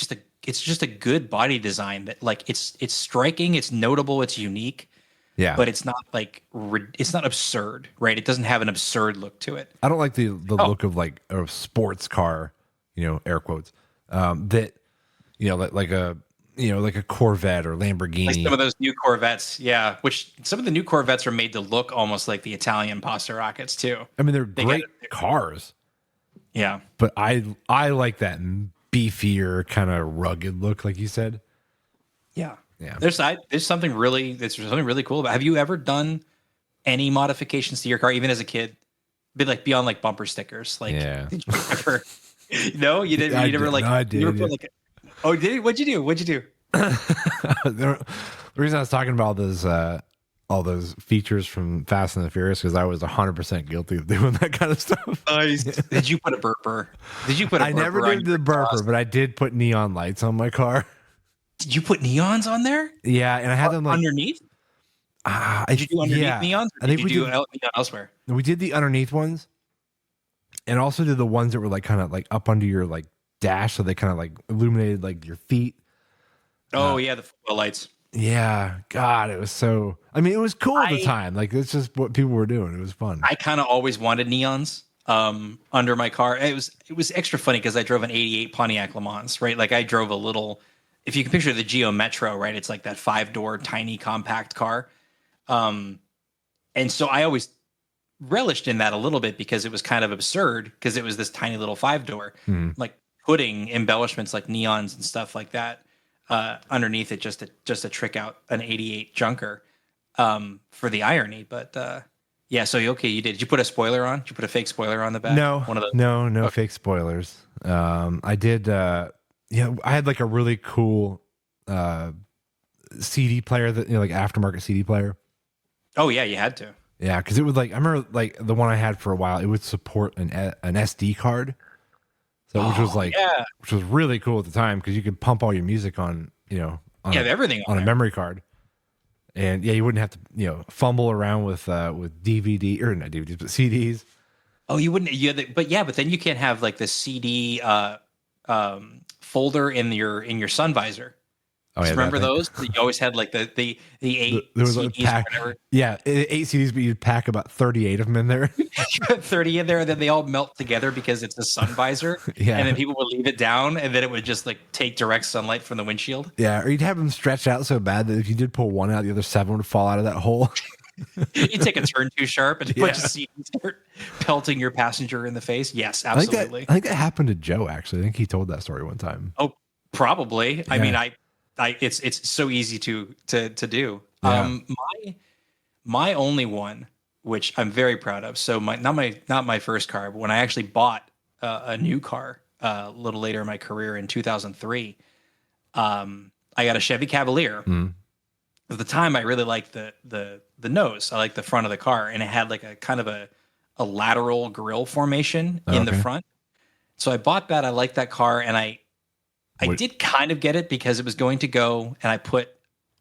just a good body design that like it's striking, it's notable, it's unique. Yeah. But it's not like it's not absurd, right? It doesn't have an absurd look to it. I don't like the look of like a sports car, air quotes. That like a Corvette or Lamborghini. Like some of those new Corvettes, yeah. Which some of the new Corvettes are made to look almost like the Italian pasta rockets too. I mean, they're great cars. Yeah, but I like that beefier kind of rugged look, like you said. Yeah. Yeah. There's something really cool about. Have you ever done any modifications to your car, even as a kid? Beyond like bumper stickers. Like, yeah. Did you ever? No, you didn't. You never like. No, I did. You never put, like, oh, did you? What'd you do? The reason I was talking about all those features from Fast and the Furious because I was 100% guilty of doing that kind of stuff. Nice. Did you put a burper? I never did the burper, but I did put neon lights on my car. Did you put neons on there? Yeah, and I had them like underneath. Did you do underneath neons? Or did you do neon elsewhere? We did the underneath ones, and also did the ones that were like kind of like up under your like dash, so they kind of like illuminated like your feet. Oh yeah, the lights. Yeah, God, it was so. I mean, it was cool at the time. Like it's just what people were doing. It was fun. I kind of always wanted neons under my car. It was extra funny because I drove an '88 Pontiac Le Mans, right? Like I drove a little. If you can picture the Geo Metro, right? It's like that 5-door tiny compact car. And so I always relished in that a little bit because it was kind of absurd because it was this tiny little 5-door, like putting embellishments like neons and stuff like that underneath it just to trick out an 88 junker for the irony. But yeah, so you did. Did you put a spoiler on? Did you put a fake spoiler on the back? No, one of those. No okay. Fake spoilers. I did. I had like a really cool CD player that like aftermarket CD player. Oh yeah, you had to. Yeah, because it would like I remember like the one I had for a while. It would support an SD card, so which was really cool at the time because you could pump all your music on everything on a memory card, and you wouldn't have to fumble around with DVD or not DVDs but CDs. Oh, you wouldn't. But then you can't have like the CD folder in your sun visor. Oh, yeah, remember those? You always had like the 8 CDs pack, or whatever. Yeah, 8 CDs, but you'd pack about 38 of them in there. 30 in there, and then they all melt together because it's a sun visor. Yeah. And then people would leave it down, and then it would just like take direct sunlight from the windshield. Yeah, or you'd have them stretched out so bad that if you did pull one out, the other 7 would fall out of that hole. You take a turn too sharp, and a bunch of CDs start pelting your passenger in the face. Yes, absolutely. I think that happened to Joe, actually. I think he told that story one time. Oh, probably. Yeah. I mean, it's so easy to do. Yeah. My only one, which I'm very proud of. So not my first car, but when I actually bought a new car a little later in my career in 2003, I got a Chevy Cavalier. At the time, I really liked the nose. I liked the front of the car, and it had like a kind of a lateral grille formation in the front. So I bought that. I liked that car, and I did kind of get it because it was going to go, and I put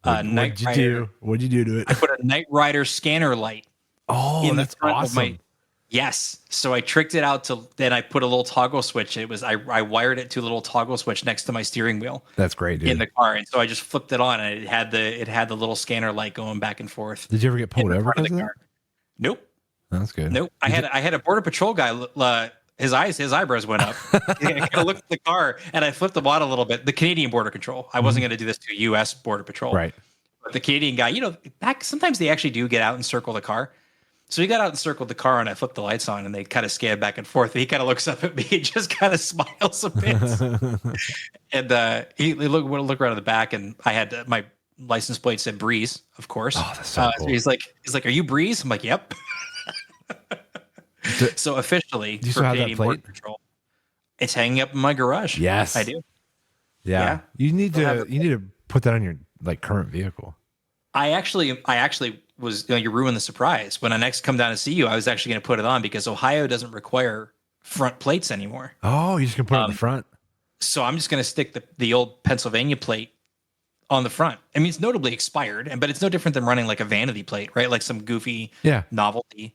Knight Rider. What'd you do to it? I put a Knight Rider scanner light. Oh, that's awesome. Yes. So I tricked it out then I put a little toggle switch. I wired it to a little toggle switch next to my steering wheel. That's great, dude. In the car. And so I just flipped it on, and it had the little scanner light going back and forth. Did you ever get pulled over because of that? Nope. That's good. Nope. I had a Border Patrol guy, his eyebrows went up. I looked at the car and I flipped the wad a little bit. The Canadian Border Control. I wasn't going to do this to U.S. Border Patrol. Right. But the Canadian guy, sometimes they actually do get out and circle the car. So he got out and circled the car, and I flipped the lights on, and they kind of scanned back and forth. He kind of looks up at me and just kind of smiles a bit. And he look around at the back, and I had my license plate said Breeze, of course. Oh, that's so cool. So he's like, "Are you Breeze?" I'm like, "Yep." So officially, do you for still have Canadian that Border plate? Patrol, it's hanging up in my garage. Yes, I do. Yeah. You need Still to put that on your like current vehicle. I actually was, you ruined the surprise. When I next come down to see you, I was actually going to put it on because Ohio doesn't require front plates anymore. Oh, you just can put it on the front. So I'm just going to stick the old Pennsylvania plate on the front. I mean, it's notably expired, but it's no different than running like a vanity plate, right? Like some goofy novelty.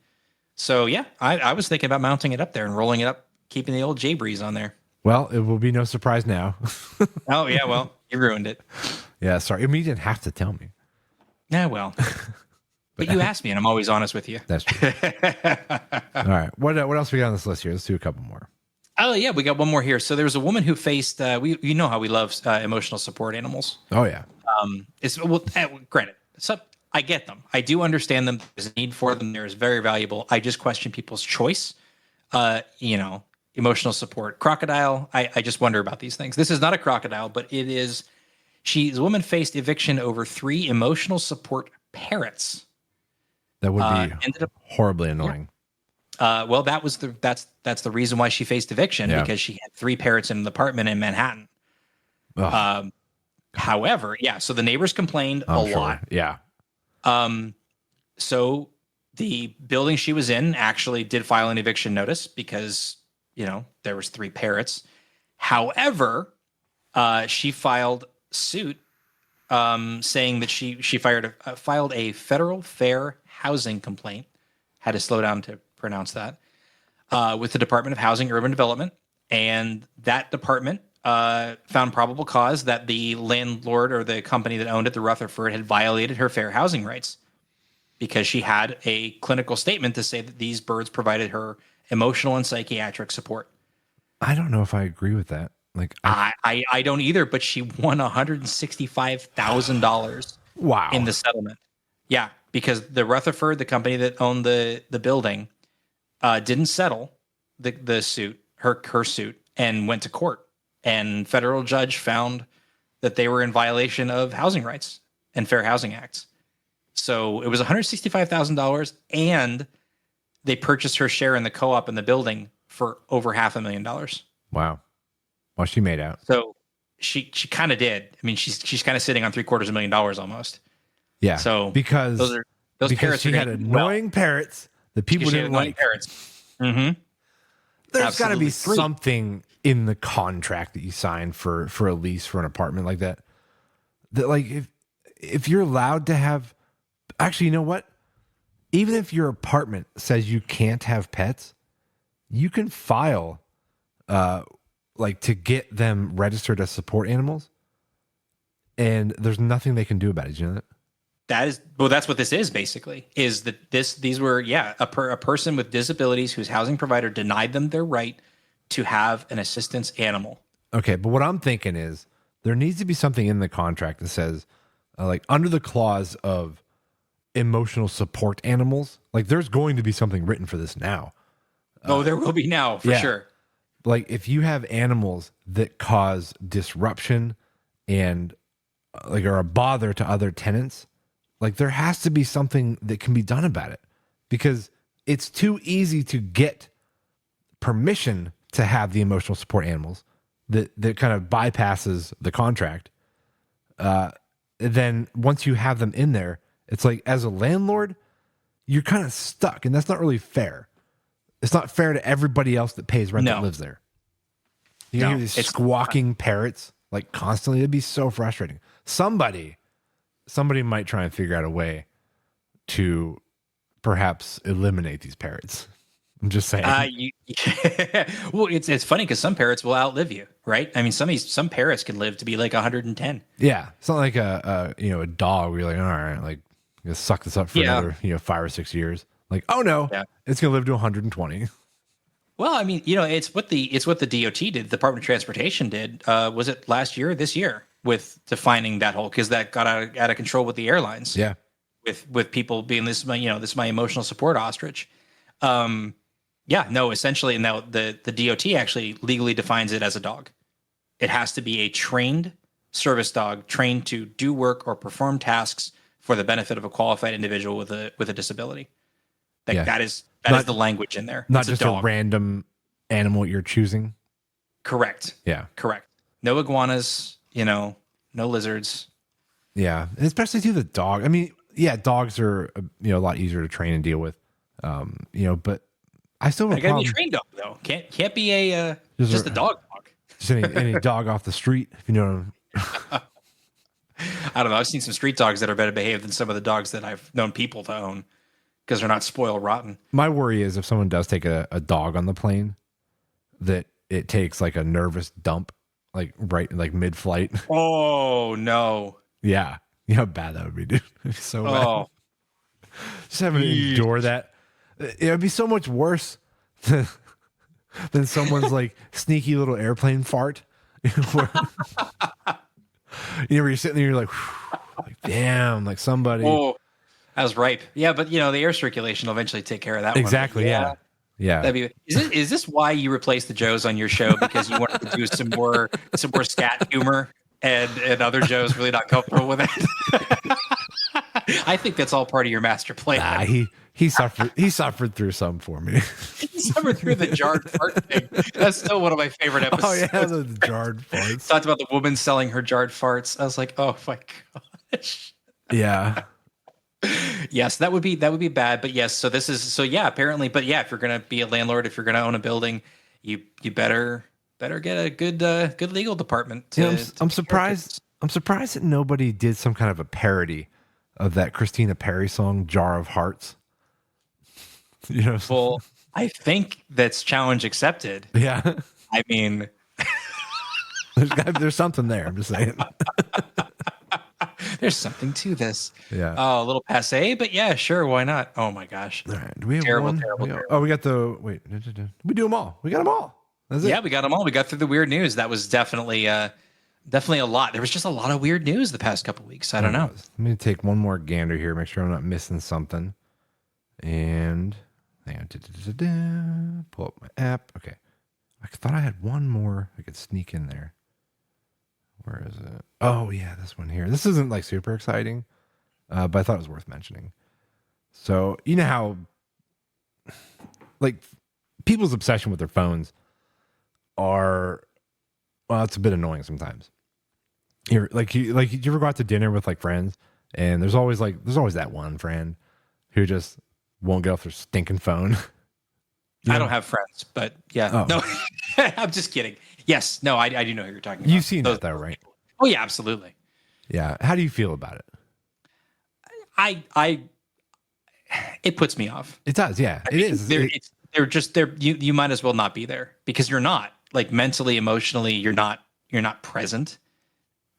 So yeah, I was thinking about mounting it up there and rolling it up, keeping the old J Breeze on there. Well, it will be no surprise now. Oh yeah, well, you ruined it. Yeah, sorry. I mean, you didn't have to tell me. Yeah, well. But you asked me, and I'm always honest with you. That's true. All right. What else we got on this list here? Let's do a couple more. Oh yeah, we got one more here. So there was a woman who faced. You know how we love emotional support animals. Oh yeah. Granted, I get them. I do understand them. There's a need for them. They're very valuable. I just question people's choice. Emotional support. Crocodile. I just wonder about these things. This is not a crocodile, but it is. The woman faced eviction over 3 emotional support parrots. That would be ended up horribly annoying. Well, that's the reason why she faced eviction, because she had 3 parrots in an apartment in Manhattan. However, so the neighbors complained a lot. Yeah. So the building she was in actually did file an eviction notice because, there was 3 parrots. However, she filed suit saying that she filed a federal fair housing complaint. Had to slow down to pronounce that. With the Department of Housing and Urban Development, and that department found probable cause that the landlord or the company that owned it, the Rutherford, had violated her fair housing rights because she had a clinical statement to say that these birds provided her emotional and psychiatric support. I don't know if I agree with that. Like I don't either, but she won $165,000 in the settlement. Yeah, because the Rutherford, the company that owned the building, didn't settle the suit, her suit, and went to court. And federal judge found that they were in violation of housing rights and Fair Housing Acts. So it was $165,000, and they purchased her share in the co-op in the building for over $500,000. Wow. Well, she made out. So she kind of did. I mean, she's kind of sitting on $750,000 almost. Yeah. So because parrots she had annoying parrots that people didn't like. Parrots. Mm-hmm. There's got to be something in the contract that you sign for a lease for an apartment like that. That like if you're allowed to have, actually, you know what? Even if your apartment says you can't have pets, you can file to get them registered as support animals, and there's nothing they can do about it. You know that? That's what this is basically. Is that these were a person with disabilities whose housing provider denied them their right to have an assistance animal. Okay, but what I'm thinking is there needs to be something in the contract that says, under the clause of emotional support animals, like there's going to be something written for this now. There will be now for sure. Like if you have animals that cause disruption and are a bother to other tenants, like there has to be something that can be done about it, because it's too easy to get permission to have the emotional support animals that kind of bypasses the contract. Then once you have them in there, it's like as a landlord, you're kind of stuck, and that's not really fair. It's not fair to everybody else that pays rent that lives there. You hear these squawking parrots like constantly. It'd be so frustrating. Somebody might try and figure out a way to perhaps eliminate these parrots. I'm just saying. Well, it's funny because some parrots will outlive you, right? I mean, some parrots can live to be like 110. Yeah, it's not like a dog where you're like, all right, like I'm gonna suck this up for another 5 or 6 years. Like, oh no, it's gonna live to 120. Well, I mean, it's what the DOT did, the Department of Transportation did. Was it last year or this year with defining that whole, because that got out of control with the airlines. Yeah. with people being this, this is my emotional support ostrich. Yeah, no, essentially, now the DOT actually legally defines it as a dog. It has to be a trained service dog, trained to do work or perform tasks for the benefit of a qualified individual with a disability. That is the language in there. Not It's just a a dog. random animal you're choosing. Correct. Yeah. Correct. No iguanas, no lizards. Yeah. And especially to the dog. I mean, yeah, dogs are, a lot easier to train and deal with. But I still have I a gotta problem. be a trained dog though. Can't be a Just a dog. Just any dog off the street, if you know. I don't know. I've seen some street dogs that are better behaved than some of the dogs that I've known people to own because they're not spoiled rotten. My worry is if someone does take a dog on the plane, that it takes like a nervous dump, like right like mid-flight. Oh no. Yeah. You know how bad that would be, dude. It'd be so Oh. bad. Just having to endure that. It would be so much worse than someone's like sneaky little airplane fart. Where you're sitting there, you're like damn, like somebody. Oh, that was ripe. Yeah, but the air circulation will eventually take care of that. Exactly. One. Yeah. That'd be. Is this why you replaced the Joes on your show because you wanted to do some more scat humor and other Joes really not comfortable with it? I think that's all part of your master plan. Nah, he suffered through some for me. He suffered through the jarred fart thing. That's still one of my favorite episodes. Oh yeah, the jarred farts. Talked about the woman selling her jarred farts. I was like, oh my gosh. Yeah. Yes, that would be bad. But yes, apparently. But yeah, if you're gonna be a landlord, if you're gonna own a building, you better get a good legal department. I'm surprised. I'm surprised that nobody did some kind of a parody of that Christina Perry song, "Jar of Hearts." Well, I think that's challenge accepted. Yeah. I mean, there's something there. I'm just saying. There's something to this. Yeah. Oh, a little passe, but yeah, sure, why not? Oh my gosh. All right. Do we have Terrible, one? terrible. Oh, we got the wait. We do them all. We got them all. That's it. Yeah, we got them all. We got through the weird news. That was definitely a lot. There was just a lot of weird news the past couple weeks. I don't know. Let me take one more gander here, make sure I'm not missing something. And hang on. Pull up my app. Okay. I thought I had one more I could sneak in there. Where is it? Oh, yeah, this one here. This isn't like super exciting, but I thought it was worth mentioning. So, you know how like people's obsession with their phones are, well, it's a bit annoying sometimes. You ever go out to dinner with like friends, and there's always that one friend who just won't get off their stinking phone. I don't have friends, but yeah. Oh. No, I'm just kidding. Yes. No, I do know who you're talking about. You've seen that though, right? Oh yeah, absolutely. Yeah. How do you feel about it? It puts me off. It does. Yeah, it is. They're just there. You might as well not be there because you're not like mentally, emotionally, you're not present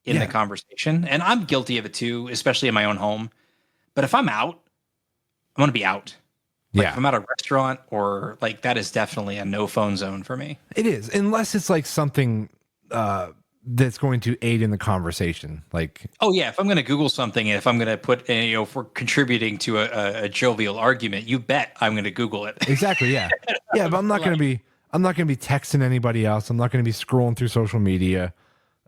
in the conversation. And I'm guilty of it too, especially in my own home. But if I'm out, I'm going to be out. Like if I'm at a restaurant or like that is definitely a no phone zone for me. It is, unless it's like something that's going to aid in the conversation. Like, oh yeah, if I'm going to Google something and if I'm going to put, if we're contributing to a jovial argument, you bet I'm going to Google it. Exactly. Yeah. Yeah. But I'm not going to be texting anybody else. I'm not going to be scrolling through social media.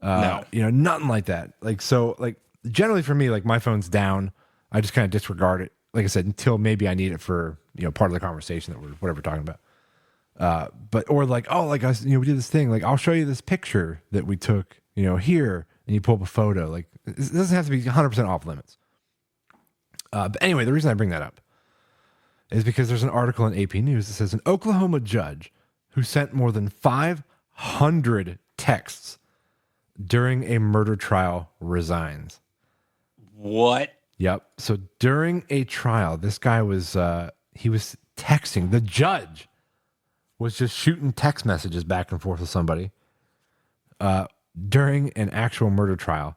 No, nothing like that. Like, so like generally for me, like my phone's down. I just kind of disregard it. Like I said, until maybe I need it for, part of the conversation that we're talking about. Or like, oh, like us, we did this thing, like I'll show you this picture that we took, here, and you pull up a photo. Like it doesn't have to be 100% off limits. But anyway, the reason I bring that up is because there's an article in AP News that says an Oklahoma judge who sent more than 500 texts during a murder trial resigns. What? Yep. So during a trial, this guy was he was texting. The judge was just shooting text messages back and forth with somebody during an actual murder trial,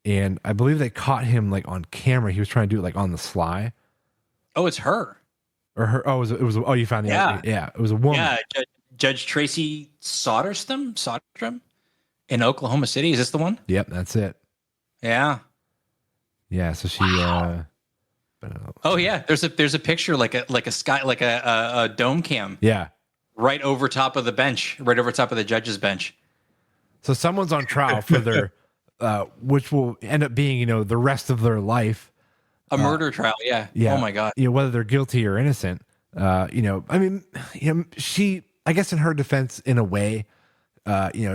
and I believe they caught him like on camera. He was trying to do it like on the sly. Oh, it's her or her. Oh, it was. Oh, you found the yeah. It was a woman. Yeah, Judge Tracy Soderstrom in Oklahoma City. Is this the one? Yep, that's it. Yeah. Yeah, so she, Oh yeah, there's a picture like a sky like a dome cam. Yeah. Right over top of the bench, right over top of the judge's bench. So someone's on trial for their, which will end up being, the rest of their life. A murder trial, yeah. Yeah. Oh my god. Whether they're guilty or innocent. I mean, she, I guess in her defense, in a way,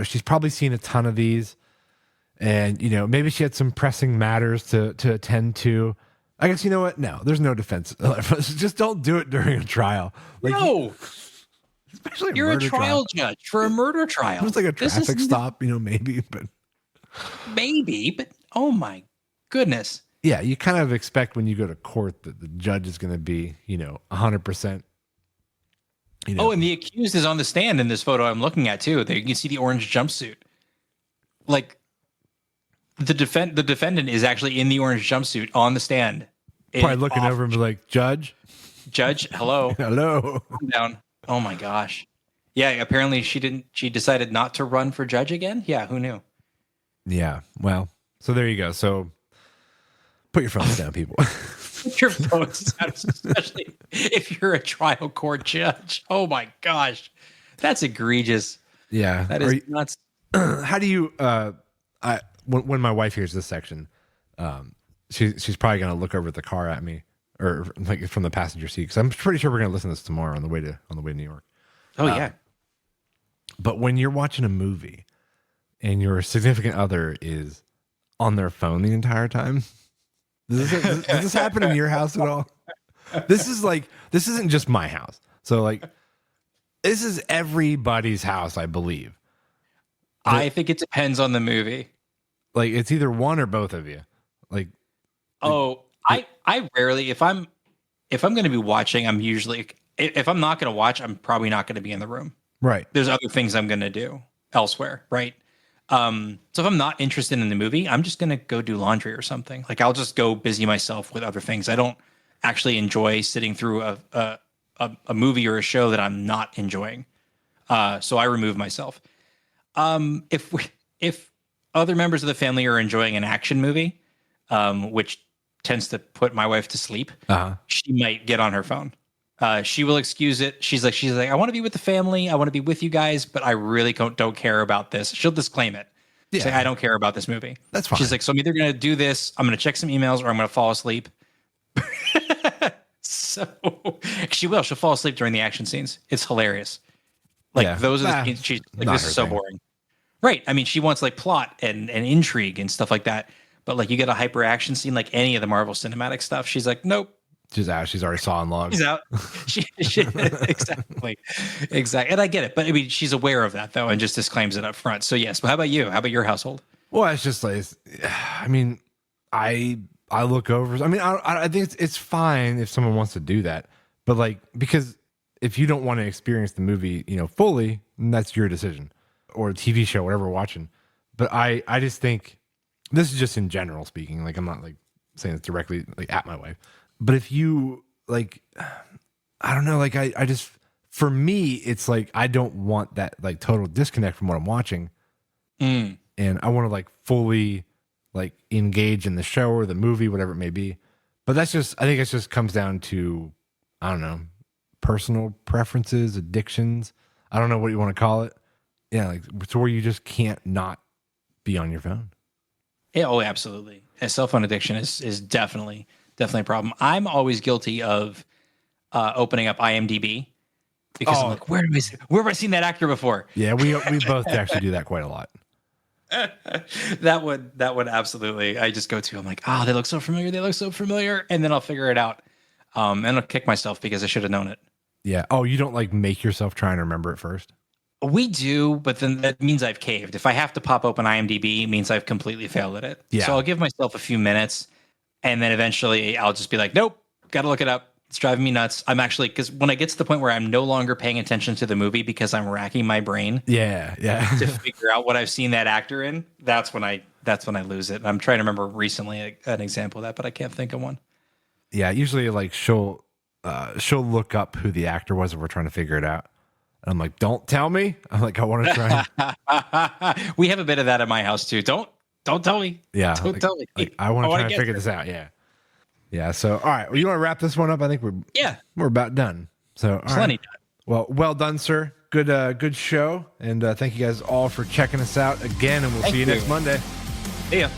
she's probably seen a ton of these, and maybe she had some pressing matters to attend to. I guess you know what? No, there's no defense. Just don't do it during a trial. Like, no. Especially you're a trial judge for a murder trial. It's like a traffic stop, maybe, but oh my goodness. Yeah, you kind of expect when you go to court that the judge is going to be, 100%. Oh, and the accused is on the stand in this photo I'm looking at too. There you can see the orange jumpsuit. Like the defendant is actually in the orange jumpsuit on the stand. Probably looking over and be like, Judge, hello. Hello. Calm down. Oh my gosh. Yeah, apparently she decided not to run for judge again. Yeah, who knew? Yeah. Well, so there you go. So put your phones down, people. Put your phones down, especially if you're a trial court judge. Oh my gosh. That's egregious. Yeah. That is nuts. How do you when my wife hears this section, she's probably gonna look over at the car at me, or like from the passenger seat, because I'm pretty sure we're gonna listen to this tomorrow on the way to New York. Oh yeah. But when you're watching a movie and your significant other is on their phone the entire time, does this happen in your house at all? This isn't just my house. So like, this is everybody's house, I believe. I think it depends on the movie. Like it's either one or both of you. Like, I rarely, if I'm going to be watching, I'm usually, if I'm not going to watch, I'm probably not going to be in the room. Right. There's other things I'm going to do elsewhere. Right. So if I'm not interested in the movie, I'm just going to go do laundry or something. Like I'll just go busy myself with other things. I don't actually enjoy sitting through a movie or a show that I'm not enjoying. So I remove myself. If other members of the family are enjoying an action movie, which tends to put my wife to sleep, she might get on her phone. She will excuse it. She's like, I want to be with the family. I want to be with you guys, but I really don't care about this. She'll disclaim it. Yeah. Say, I don't care about this movie. That's fine. She's like, so I'm either going to do this, I'm going to check some emails, or I'm going to fall asleep. So she'll fall asleep during the action scenes. It's hilarious. Like those are the scenes she's like, this is so boring. Right. I mean, she wants like plot and intrigue and stuff like that. But like you get a hyper action scene, like any of the Marvel cinematic stuff, she's like, nope. She's out. She's already sawing logs. She's out. Exactly. And I get it. But I mean, she's aware of that though, and just disclaims it up front. So yes. But how about you? How about your household? Well, it's just like, I mean, I look over. I mean, I think it's fine if someone wants to do that. But like, because if you don't want to experience the movie, fully, then that's your decision, or a TV show, whatever we're watching. But I just think, this is just in general speaking, like I'm not like saying it directly like at my wife, but if you like, I don't know, like I just, for me, it's like, I don't want that like total disconnect from what I'm watching. And I want to like fully like engage in the show or the movie, whatever it may be. But I think it just comes down to, I don't know, personal preferences, addictions. I don't know what you want to call it. Yeah. Like, so where you just can't not be on your phone. Yeah, oh, absolutely. A cell phone addiction is definitely a problem. I'm always guilty of opening up IMDb because I'm like, where have I seen that actor before? Yeah, we both actually do that quite a lot. That would absolutely. I just go to. I'm like, they look so familiar. They look so familiar, and then I'll figure it out. And I'll kick myself because I should have known it. Yeah. Oh, you don't like make yourself try and remember it first? We do, but then that means I've caved. If I have to pop open IMDb, it means I've completely failed at it. Yeah. So I'll give myself a few minutes, and then eventually I'll just be like, nope, got to look it up. It's driving me nuts. I'm actually, because when I get to the point where I'm no longer paying attention to the movie because I'm racking my brain, to figure out what I've seen that actor in, that's when I lose it. And I'm trying to remember recently an example of that, but I can't think of one. Yeah, usually like she'll look up who the actor was if we're trying to figure it out. I'm like, don't tell me. I'm like, I want to try. We have a bit of that at my house too. Don't tell me. Yeah. Don't tell me. Like, I want to try and figure this out. Yeah. Yeah. So, all right. Well, you want to wrap this one up? I think we're about done. So, all Plenty right. done. Well done, sir. Good show. And thank you guys all for checking us out again. And we'll see you next Monday. See ya.